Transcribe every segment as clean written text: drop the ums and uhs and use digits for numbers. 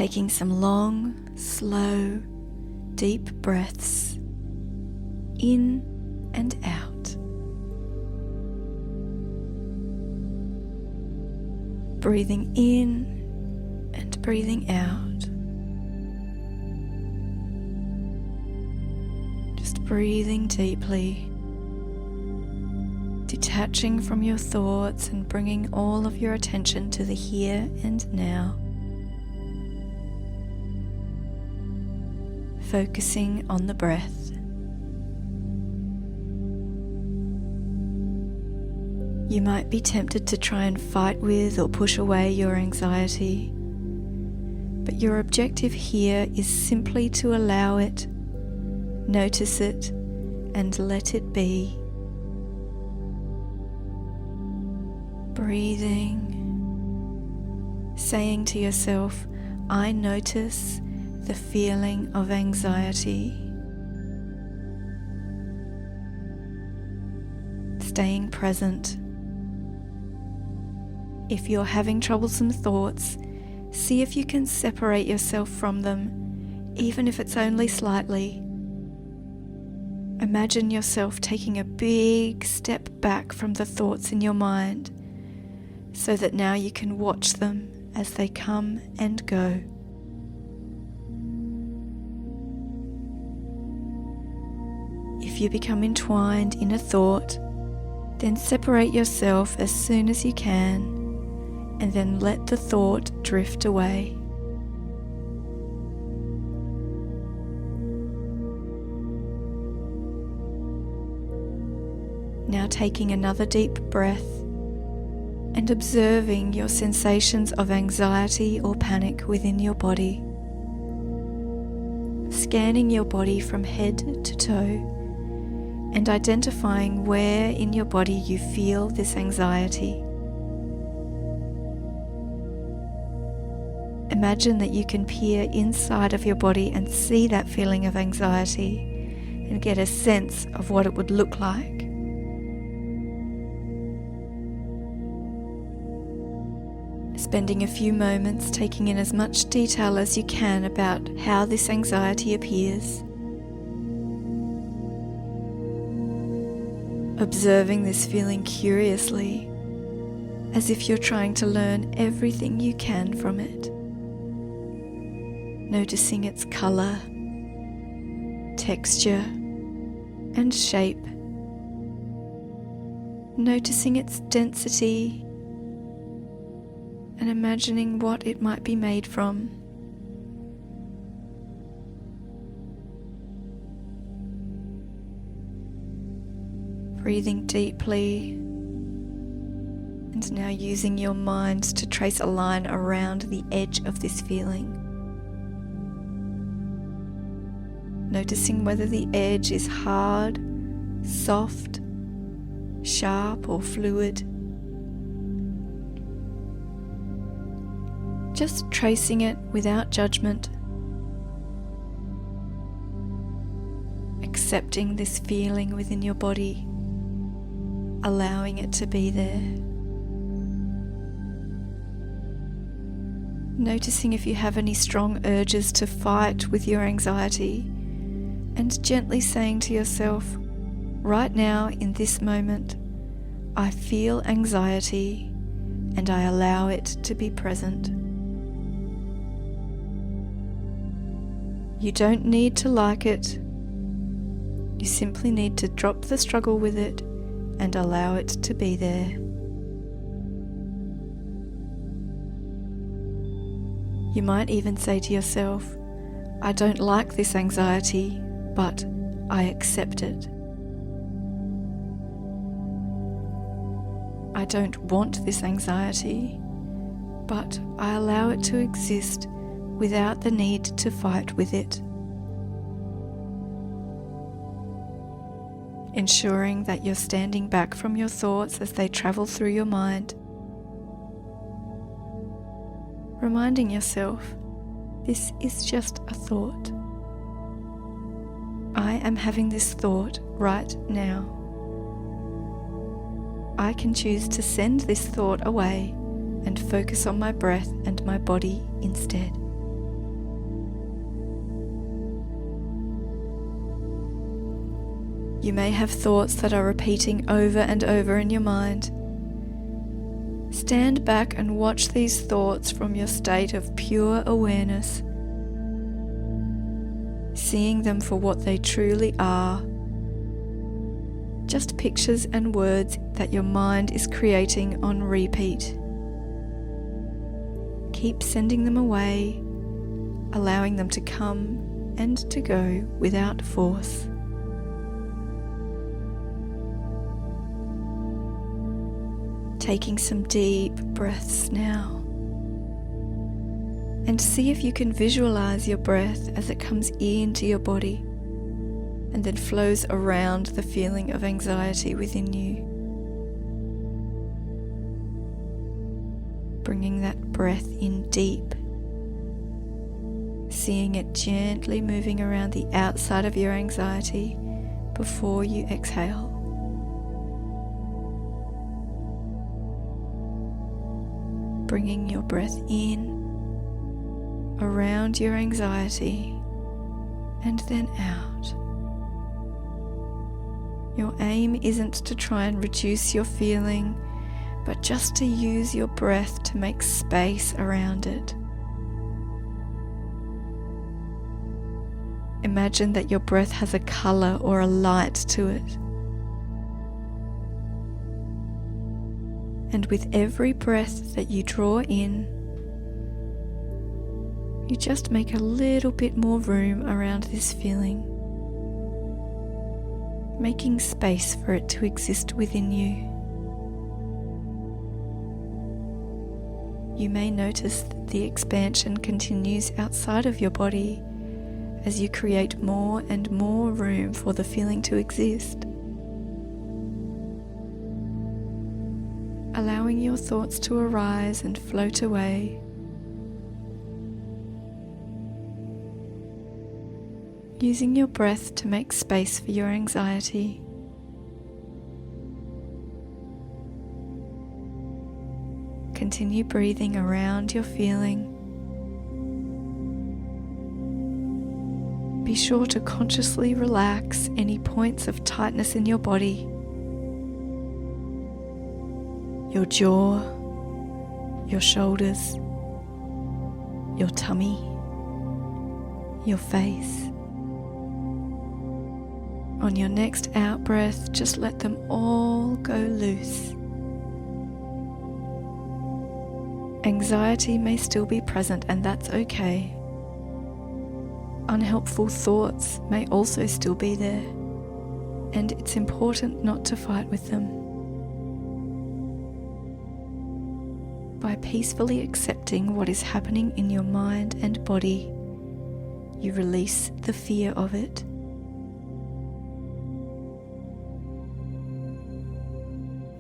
taking some long, slow, deep breaths in and out. Breathing in and breathing out. Just breathing deeply, detaching from your thoughts and bringing all of your attention to the here and now. Focusing on the breath. You might be tempted to try and fight with or push away your anxiety, but your objective here is simply to allow it, notice it, and let it be. Breathing, saying to yourself, I notice the feeling of anxiety. Staying present. If you're having troublesome thoughts, see if you can separate yourself from them, even if it's only slightly. Imagine yourself taking a big step back from the thoughts in your mind, so that now you can watch them as they come and go. If you become entwined in a thought, then separate yourself as soon as you can, and then let the thought drift away. Now taking another deep breath and observing your sensations of anxiety or panic within your body. Scanning your body from head to toe and identifying where in your body you feel this anxiety. Imagine that you can peer inside of your body and see that feeling of anxiety and get a sense of what it would look like. Spending a few moments taking in as much detail as you can about how this anxiety appears. Observing this feeling curiously, as if you're trying to learn everything you can from it. Noticing its color, texture, and shape. Noticing its density, and imagining what it might be made from. Breathing deeply, and now using your mind to trace a line around the edge of this feeling. Noticing whether the edge is hard, soft, sharp, or fluid. Just tracing it without judgment. Accepting this feeling within your body. Allowing it to be there. Noticing if you have any strong urges to fight with your anxiety, and gently saying to yourself, right now in this moment, I feel anxiety and I allow it to be present. You don't need to like it. You simply need to drop the struggle with it and allow it to be there. You might even say to yourself, I don't like this anxiety, but I accept it. I don't want this anxiety, but I allow it to exist without the need to fight with it. Ensuring that you're standing back from your thoughts as they travel through your mind. Reminding yourself, this is just a thought. I am having this thought right now. I can choose to send this thought away and focus on my breath and my body instead. You may have thoughts that are repeating over and over in your mind. Stand back and watch these thoughts from your state of pure awareness, seeing them for what they truly are. Just pictures and words that your mind is creating on repeat. Keep sending them away, allowing them to come and to go without force. Taking some deep breaths now. And see if you can visualize your breath as it comes into your body and then flows around the feeling of anxiety within you. Bringing that breath in deep, seeing it gently moving around the outside of your anxiety before you exhale. Bringing your breath in, around your anxiety, and then out. Your aim isn't to try and reduce your feeling, but just to use your breath to make space around it. Imagine that your breath has a color or a light to it. And with every breath that you draw in, you just make a little bit more room around this feeling, making space for it to exist within you. You may notice that the expansion continues outside of your body as you create more and more room for the feeling to exist. Allowing your thoughts to arise and float away. Using your breath to make space for your anxiety. Continue breathing around your feeling. Be sure to consciously relax any points of tightness in your body. Your jaw, your shoulders, your tummy, your face. On your next out breath, just let them all go loose. Anxiety may still be present, and that's okay. Unhelpful thoughts may also still be there, and it's important not to fight with them. By peacefully accepting what is happening in your mind and body, you release the fear of it.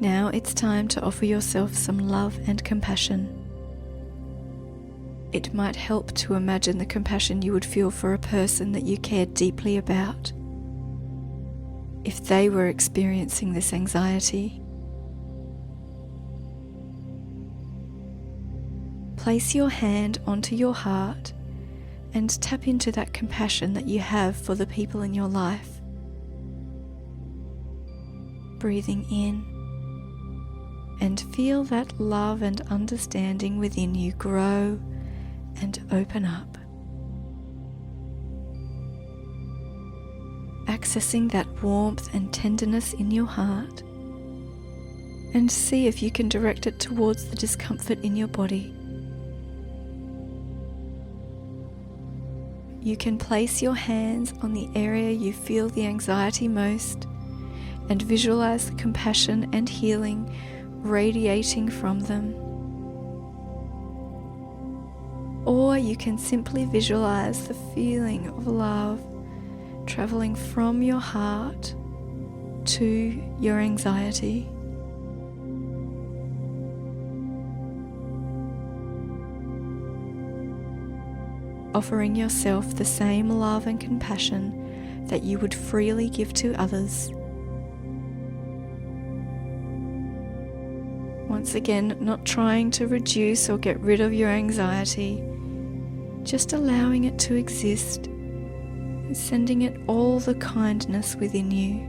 Now it's time to offer yourself some love and compassion. It might help to imagine the compassion you would feel for a person that you cared deeply about, if they were experiencing this anxiety. Place your hand onto your heart and tap into that compassion that you have for the people in your life. Breathing in, and feel that love and understanding within you grow and open up. Accessing that warmth and tenderness in your heart, and see if you can direct it towards the discomfort in your body. You can place your hands on the area you feel the anxiety most and visualize the compassion and healing radiating from them. Or you can simply visualize the feeling of love traveling from your heart to your anxiety. Offering yourself the same love and compassion that you would freely give to others. Once again, not trying to reduce or get rid of your anxiety, just allowing it to exist and sending it all the kindness within you.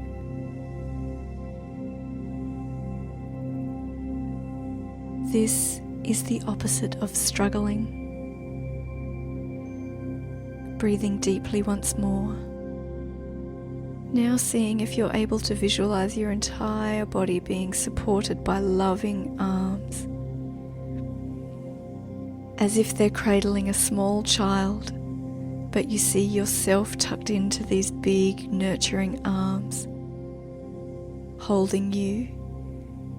This is the opposite of struggling. Breathing deeply once more. Now seeing if you're able to visualize your entire body being supported by loving arms, as if they're cradling a small child, but you see yourself tucked into these big, nurturing arms, holding you,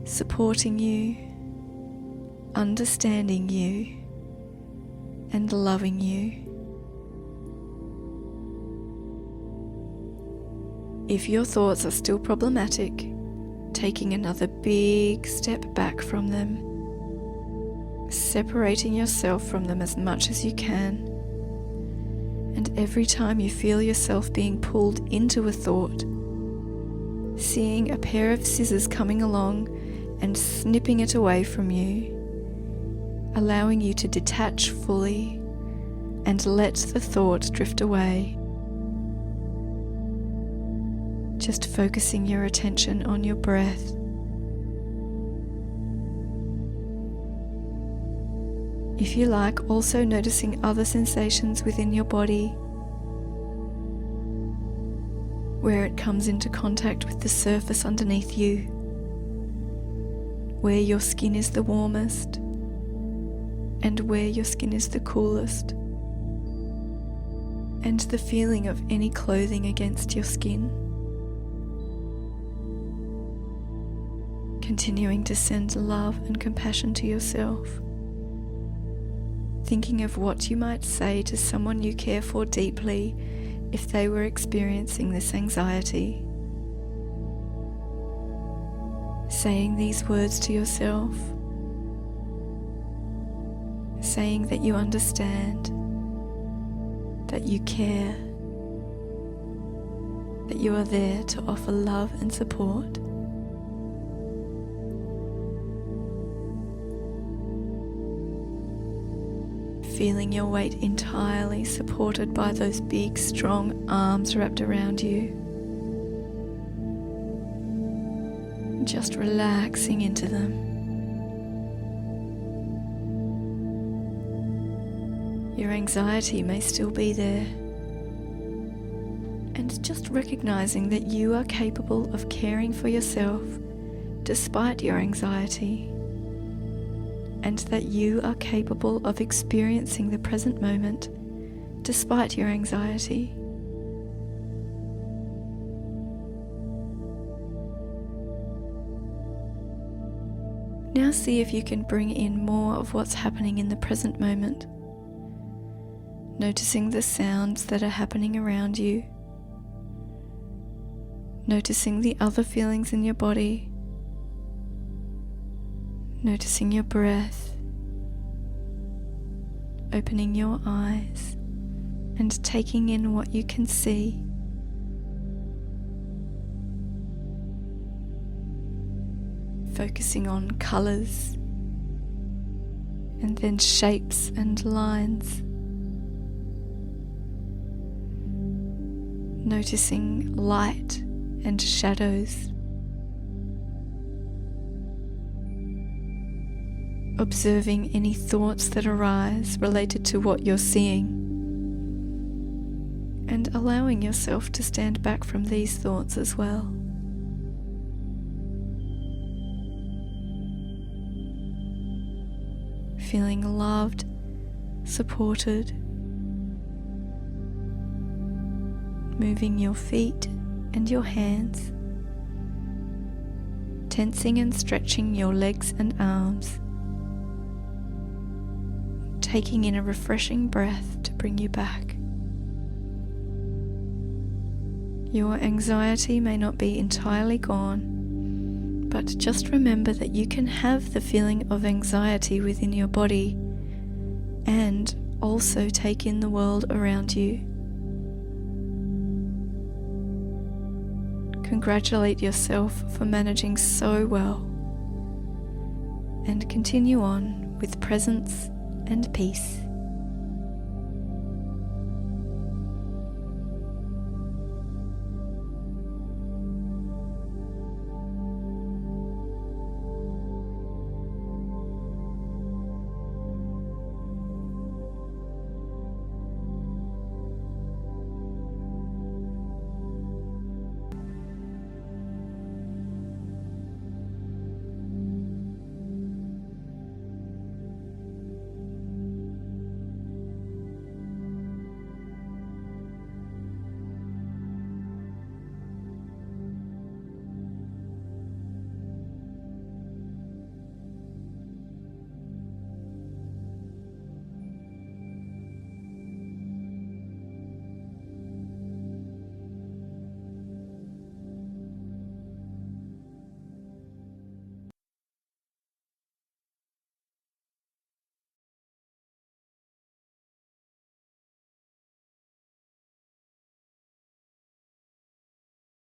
supporting you, understanding you, and loving you. If your thoughts are still problematic, taking another big step back from them, separating yourself from them as much as you can, and every time you feel yourself being pulled into a thought, seeing a pair of scissors coming along and snipping it away from you, allowing you to detach fully and let the thought drift away. Just focusing your attention on your breath. If you like, also noticing other sensations within your body, where it comes into contact with the surface underneath you, where your skin is the warmest and where your skin is the coolest, and the feeling of any clothing against your skin. Continuing to send love and compassion to yourself. Thinking of what you might say to someone you care for deeply if they were experiencing this anxiety. Saying these words to yourself. Saying that you understand, that you care, that you are there to offer love and support. Feeling your weight entirely supported by those big, strong arms wrapped around you. Just relaxing into them. Your anxiety may still be there. And just recognizing that you are capable of caring for yourself despite your anxiety. And that you are capable of experiencing the present moment despite your anxiety. Now see if you can bring in more of what's happening in the present moment, noticing the sounds that are happening around you, noticing the other feelings in your body, noticing your breath, opening your eyes and taking in what you can see. Focusing on colours and then shapes and lines. Noticing light and shadows. Observing any thoughts that arise related to what you're seeing, and allowing yourself to stand back from these thoughts as well. Feeling loved, supported, moving your feet and your hands, tensing and stretching your legs and arms, taking in a refreshing breath to bring you back. Your anxiety may not be entirely gone, but just remember that you can have the feeling of anxiety within your body and also take in the world around you. Congratulate yourself for managing so well, and continue on with presence and peace.